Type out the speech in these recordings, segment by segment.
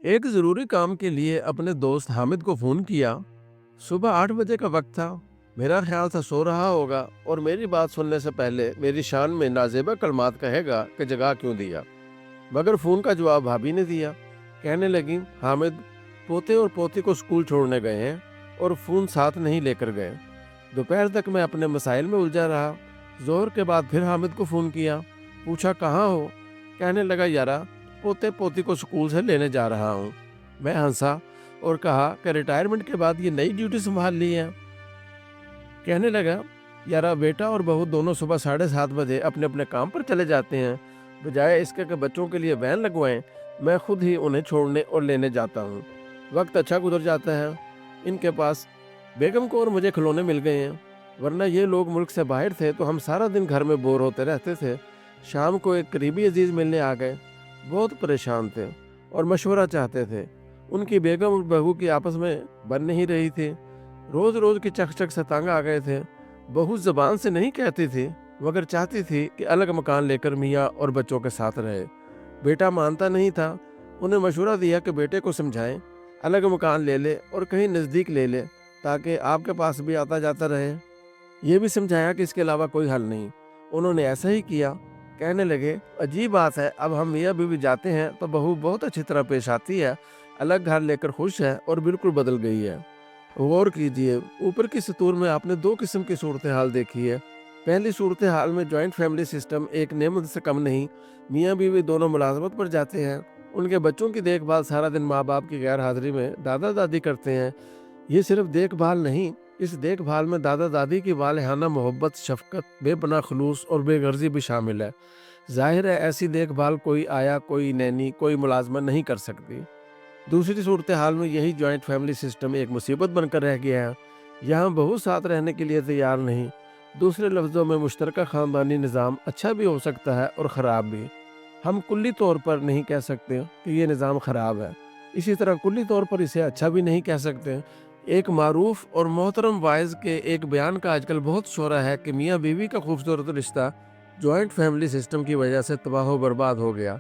एक ज़रूरी काम के लिए अपने दोस्त हामिद को फ़ोन किया। सुबह 8 बजे का वक्त था। मेरा ख्याल था सो रहा होगा और मेरी बात सुनने से पहले मेरी शान में नाज़ेबा कलमात कहेगा कि जगा क्यों दिया। मगर फ़ोन का जवाब भाभी ने दिया। कहने लगी, हामिद पोते और पोती को स्कूल छोड़ने गए हैं और फ़ोन साथ नहीं लेकर गए। दोपहर तक मैं अपने मसाइल में उलझा रहा। ज़ोहर के बाद फिर हामिद को फ़ोन किया। पूछा कहाँ हो? कहने लगा, यारा पोते पोती को स्कूल से लेने जा रहा हूँ। मैं हंसा और कहा कि रिटायरमेंट के बाद ये नई ड्यूटी संभाल ली है। कहने लगा, यारा बेटा और बहू दोनों सुबह 7:30 बजे अपने अपने काम पर चले जाते हैं। बजाय इसके कि बच्चों के लिए वैन लगवाएं, मैं खुद ही उन्हें छोड़ने और लेने जाता हूँ। वक्त अच्छा गुजर जाता है। इनके पास बेगम को और मुझे खिलौने मिल गए हैं, वरना ये लोग मुल्क से बाहर थे तो हम सारा दिन घर में बोर होते रहते थे। शाम को एक करीबी अजीज़ मिलने आ गए। बहुत परेशान थे और मशवरा चाहते थे। उनकी बेगम और बहू की आपस में बन नहीं रही थी। रोज़ रोज़ की चकचक से तंग आ गए थे। बहू ज़बान से नहीं कहती थी, मगर चाहती थी कि अलग मकान लेकर मियाँ और बच्चों के साथ रहे। बेटा मानता नहीं था। उन्हें मशवरा दिया कि बेटे को समझाएं, अलग मकान ले ले और कहीं नज़दीक ले ले, ताकि आपके पास भी आता जाता रहे। ये भी समझाया कि इसके अलावा कोई हल नहीं। उन्होंने ऐसा ही किया। कहने लगे, अजीब बात है, अब हम मियाँ बीवी जाते हैं तो बहू बहुत अच्छी तरह पेश आती है, अलग घर लेकर खुश है और बिल्कुल बदल गई है। गौर कीजिए, ऊपर की सतूर में आपने दो किस्म की सूरत हाल देखी है। पहली सूरत हाल में जॉइंट फैमिली सिस्टम एक नेमत से कम नहीं। मियाँ बीवी दोनों मुलाजमत पर जाते हैं। उनके बच्चों की देखभाल सारा दिन माँ बाप की गैर हाजिरी में दादा दादी करते हैं। ये सिर्फ देखभाल नहीं, इस देखभाल में दादा दादी की वालहाना मोहब्बत, शफकत, बेपनाह खलूस और बेगर्जी भी शामिल है। जाहिर है ऐसी देखभाल कोई आया, कोई नैनी, कोई मुलाजमा नहीं कर सकती। दूसरी सूरत हाल में यही जॉइंट फैमिली सिस्टम एक मुसीबत बनकर रह गया है। यहाँ बहू साथ रहने के लिए तैयार नहीं। दूसरे लफ्ज़ों में मुश्तरका ख़ानदानी निज़ाम अच्छा भी हो सकता है और ख़राब भी। हम कुल्ली तौर पर नहीं कह सकते कि ये निज़ाम ख़राब है, इसी तरह कुल्ली तौर पर इसे अच्छा भी नहीं कह सकते। एक मारूफ और मोहतरम वाइज के एक बयान का आजकल बहुत शोरा है कि मियाँ बीवी का खूबसूरत रिश्ता जॉइंट फैमिली सिस्टम की वजह से तबाह व बर्बाद हो गया।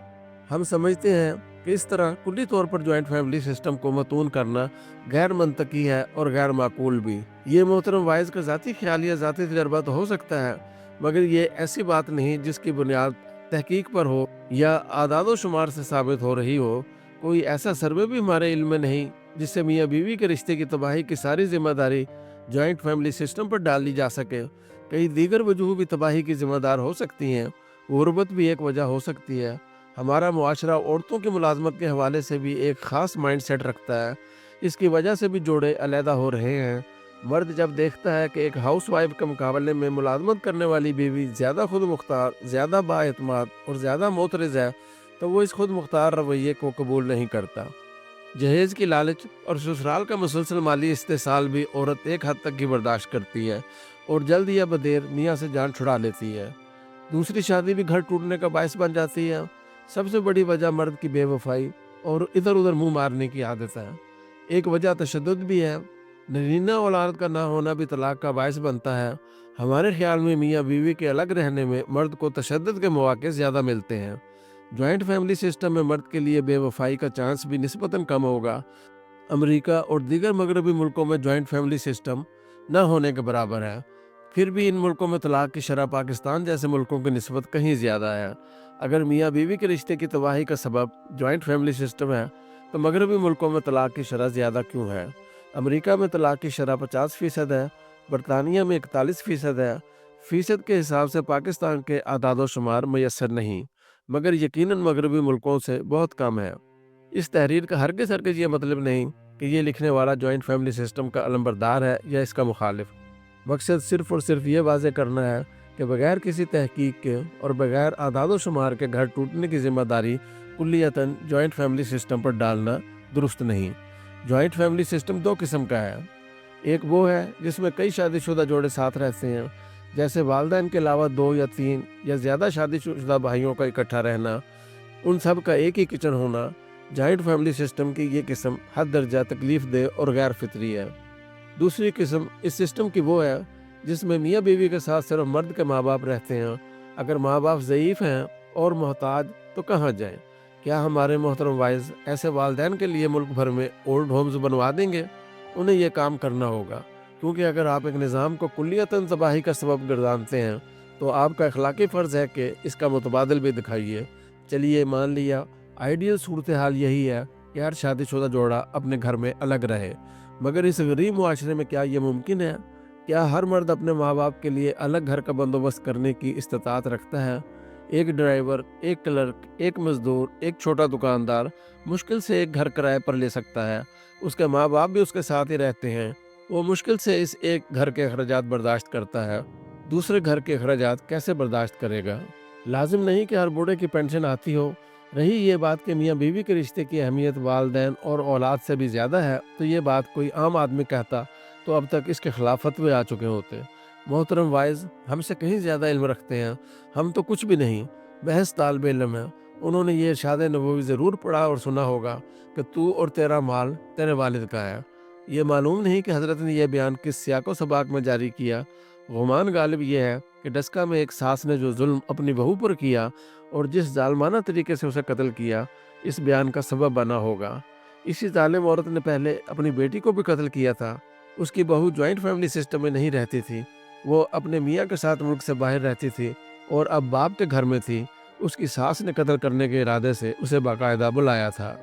हम समझते हैं कि इस तरह कुल्ली तौर पर जॉइंट फैमिली सिस्टम को मतून करना गैर मंतकी है और गैर माकूल भी। ये मोहतरम वाइज का ज़ाती ख्याल या ज़ाती तजर्बा तो हो सकता है, मगर ये ऐसी बात नहीं जिसकी बुनियाद तहकीक पर हो या आदाद शुमार से साबित हो रही हो। कोई ऐसा सर्वे भी हमारे इल्म में नहीं जिससे मियाँ बीवी के रिश्ते की तबाही की सारी जिम्मेदारी जॉइंट फैमिली सिस्टम पर डाल दी जा सके। कई दीगर वजूह भी तबाही की जिम्मेदार हो सकती हैं। गुर्बत भी एक वजह हो सकती है। हमारा मुआशरा औरतों की मुलाजमत के हवाले से भी एक ख़ास माइंड सेट रखता है। इसकी वजह से भी जोड़े अलहदा हो रहे हैं। मर्द जब देखता है कि एक हाउस वाइफ के मुकाबले में मुलाजमत करने वाली बीवी ज़्यादा खुद मुख्तार, ज़्यादा बाएतमाद और ज़्यादा मोतरज़ है, तो वो इस खुद मुख्तार रवैये को कबूल नहीं करता। जहेज़ की लालच और ससुराल का मुसलसल माली इस्तेसाल भी औरत एक हद तक की बर्दाश्त करती है और जल्द या बदेर मियाँ से जान छुड़ा लेती है। दूसरी शादी भी घर टूटने का बायस बन जाती है। सबसे बड़ी वजह मर्द की बेवफाई और इधर उधर मुंह मारने की आदत है। एक वजह तशद्दुद भी है। नरीना औलाद का ना होना भी तलाक का बायस बनता है। हमारे ख्याल में मियाँ बीवी के अलग रहने में मर्द को तशद्दुद के मौके ज़्यादा मिलते हैं। जॉइंट फैमिली सिस्टम में मर्द के लिए बेवफाई का चांस भी निस्बतन कम होगा। अमेरिका और दीगर मगरबी मुल्कों में जॉइंट फैमिली सिस्टम न होने के बराबर है। फिर भी इन मुल्कों में तलाक की शरह पाकिस्तान जैसे मुल्कों की निस्बत कहीं ज़्यादा है। अगर मियाँ बीवी के रिश्ते की तबाही का सबब जॉइंट फैमिली सिस्टम है, तो मगरबी मुल्कों में तलाक की शरह ज़्यादा क्यों है? अमेरिका में तलाक की शरह 50% है, बरतानिया में 41% है। फ़ीसद के हिसाब से पाकिस्तान के आदाद शुमार मैसर नहीं, मगर यकीनन मगरबी मुल्कों से बहुत कम है। इस तहरीर का हरगिज़ ये मतलब नहीं कि ये लिखने वाला जॉइंट फैमिली सिस्टम का अलंबरदार है या इसका मुखालिफ। मकसद सिर्फ़ और सिर्फ ये वाज़े करना है कि बगैर किसी तहकीक के और बगैर आदाद शुमार के घर टूटने की ज़िम्मेदारी कुल्लियतन जॉइंट फैमिली सिस्टम पर डालना दुरुस्त नहीं। जॉइंट फैमिली सिस्टम दो किस्म का है। एक वो है जिसमें कई शादीशुदा जोड़े साथ रहते हैं, जैसे वालिदैन के अलावा 2 या 3 या ज़्यादा शादीशुदा भाइयों का इकट्ठा रहना, उन सब का एक ही किचन होना। जॉइंट फैमिली सिस्टम की ये किस्म हद दर्जा तकलीफ दे और गैर फितरी है। दूसरी किस्म इस सिस्टम की वो है जिसमें मियाँ बीवी के साथ सिर्फ मर्द के माँ बाप रहते हैं। अगर माँ बाप ज़ईफ़ हैं और मोहताज तो कहाँ जाएं? کیا ہمارے محترم وائز ایسے والدین کے لیے ملک بھر میں اولڈ ہومز بنوا دیں گے؟ انہیں یہ کام کرنا ہوگا، کیونکہ اگر آپ ایک نظام کو کلیتاً تباہی کا سبب گردانتے ہیں تو آپ کا اخلاقی فرض ہے کہ اس کا متبادل بھی دکھائیے۔ چلیے مان لیا آئیڈیل صورتحال یہی ہے کہ ہر شادی شدہ جوڑا اپنے گھر میں الگ رہے، مگر اس غریب معاشرے میں کیا یہ ممکن ہے؟ کیا ہر مرد اپنے ماں باپ کے لیے الگ گھر کا بندوبست کرنے کی استطاعت رکھتا ہے؟ ایک ڈرائیور، ایک کلرک، ایک مزدور، ایک چھوٹا دکاندار مشکل سے ایک گھر کرائے پر لے سکتا ہے۔ اس کے ماں باپ بھی اس کے ساتھ ہی رہتے ہیں۔ وہ مشکل سے اس ایک گھر کے اخراجات برداشت کرتا ہے، دوسرے گھر کے اخراجات کیسے برداشت کرے گا؟ لازم نہیں کہ ہر بوڑھے کی پینشن آتی ہو۔ رہی یہ بات کہ میاں بیوی کے رشتے کی اہمیت والدین اور اولاد سے بھی زیادہ ہے، تو یہ بات کوئی عام آدمی کہتا تو اب تک اس کے خلاف فتوے آ چکے ہوتے۔ محترم وائز ہم سے کہیں زیادہ علم رکھتے ہیں، ہم تو کچھ بھی نہیں، محض طالب علم ہیں۔ انہوں نے یہ ارشاد نبوی ضرور پڑھا اور سنا ہوگا کہ تو اور تیرا مال تیرے والد کا ہے۔ یہ معلوم نہیں کہ حضرت نے یہ بیان کس سیاق و سباق میں جاری کیا۔ گمان غالب یہ ہے کہ ڈسکا میں ایک ساس نے جو ظلم اپنی بہو پر کیا اور جس ظالمانہ طریقے سے اسے قتل کیا، اس بیان کا سبب بنا ہوگا۔ اسی ظالم عورت نے پہلے اپنی بیٹی کو بھی قتل کیا تھا۔ اس کی بہو جوائنٹ فیملی سسٹم میں نہیں رہتی تھی، وہ اپنے میاں کے ساتھ ملک سے باہر رہتی تھی اور اب باپ کے گھر میں تھی۔ اس کی ساس نے قتل کرنے کے ارادے سے اسے باقاعدہ بلایا تھا۔